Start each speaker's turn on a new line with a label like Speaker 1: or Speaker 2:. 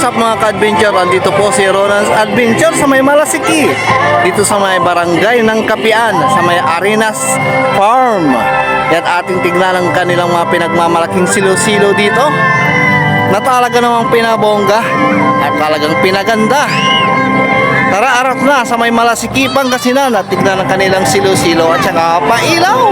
Speaker 1: up mga ka-adventure? Andito po si RONAN'S Adventure sa may Malasiqui. Dito sa may barangay ng Kapian, sa may Arenas Farm. At ating tignan ang kanilang mga pinagmamalaking silo-silo dito. Na talaga namang pinabongga at talagang pinaganda. Tara, arap na sa may Malasiqui Pangasinan at tignan ang kanilang silo-silo at saka pailaw.